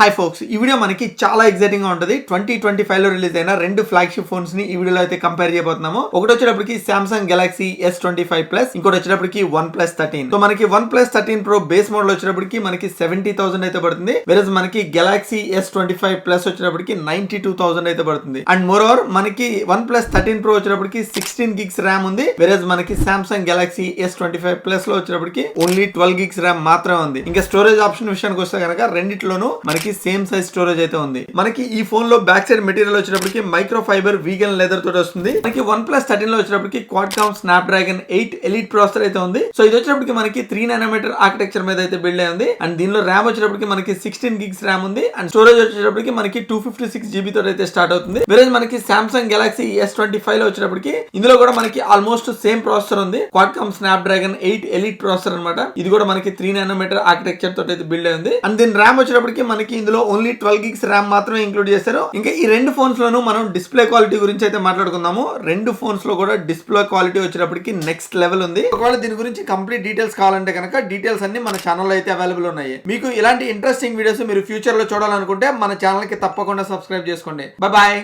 Hi folks, ఈ video మనకి చాలా ఎక్సైటింగ్ గా ఉంటుంది. 2025 లో రిలీజ్ అయిన రెండు ఫ్లాగ్షిప్ ఫోన్స్ ని ఈ వీడియోలో అయితే కంపేర్ చేయబోతున్నాము. ఒకటి వచ్చేటప్పటికి Samsung Galaxy S25 Plus, ఇంకోటి వచ్చేటప్పటికి OnePlus 13. సో మనకి OnePlus 13 Pro బేస్ మోడల్ వచ్చేటప్పటికి మనకి 70,000 అయితే పడుతుంది. వెరస్ మనకి Galaxy S25 Plus వచ్చేటప్పటికి 92,000 అయితే పడుతుంది. అండ్ మోర్ ఓవర్ మనకి OnePlus 13 Pro వచ్చేటప్పటికి 16 gigs ర్యామ్ ఉంది. వెరస్ మనకి Samsung Galaxy S25 Plus లో వచ్చేటప్పటికి ఓన్లీ 12 gigs ర్యామ్ మాత్రమే ఉంది. ఇంకా స్టోరేజ్ ఆప్షన్ విషయానికి వస్తే కనుక రెండిట్లోనూ మనకి సేమ్ సైజ్ స్టోరేజ్ అయితే ఉంది. మనకి ఈ ఫోన్ లో బ్యాక్ సైడ్ మెటీరియల్ వచ్చేటప్పటికి మైక్రో ఫైబర్ వీగన్ లెదర్ తోటి వస్తుంది. మనకి OnePlus 13 లో వచ్చేటప్పటికి Qualcomm Snapdragon 8 Elite ప్రాసెసర్ అయితే ఉంది. సో ఇది వచ్చేటప్పటికి మనకి 3 nanometer ఆర్కిటెక్చర్ మీద అయితే బిల్డ్ అయి ఉంది. అండ్ దీనిలో ర్యామ్ వచ్చేటప్పటికి మనకి 16 gigs ర్యామ్ ఉంది. అండ్ స్టోరేజ్ వచ్చేటప్పటికి మనకి 256 GB తోటి అయితే స్టార్ట్ అవుతుంది. వేరే మనకి Samsung Galaxy S25 లో వచ్చేటప్పటికి ఇందులో కూడా మనకి ఆల్మోస్ట్ సేమ్ ప్రాసెసర్ ఉంది. Qualcomm Snapdragon 8 Elite ప్రాసెసర్ అన్నమాట. ఇది కూడా మనకి 3 nanometer ఆర్కిటెక్చర్ తోటి అయితే బిల్డ్ అయి ఉంది. అండ్ దీని ర్యామ్ వచ్చేటప్పటికి మనకి ఇందులో ఓన్లీ 12 gigs ర్యామ్ మాత్రమే ఇంక్లూడ్ చేశారు. ఇంకా ఈ రెండు ఫోన్స్ లోను మనం డిస్ప్లే క్వాలిటీ గురించి అయితే మాట్లాడుకుందాము. రెండు ఫోన్స్ లో కూడా డిస్ప్లే క్వాలిటీ వచ్చేటప్పటికి నెక్స్ట్ లెవెల్ ఉంది. ఒకవేళ దీని గురించి కంప్లీట్ డీటెయిల్స్ కావాలంటే కనుక డీటెయిల్స్ అన్ని మన ఛానల్లో అయితే అవైలబుల్ ఉన్నాయి. మీకు ఇలాంటి ఇంట్రెస్టింగ్ వీడియోస్ మీరు ఫ్యూచర్ లో చూడాలనుకుంటే మన ఛానల్ కి తప్పకుండా సబ్స్క్రైబ్ చేసుకోండి. బాయ్.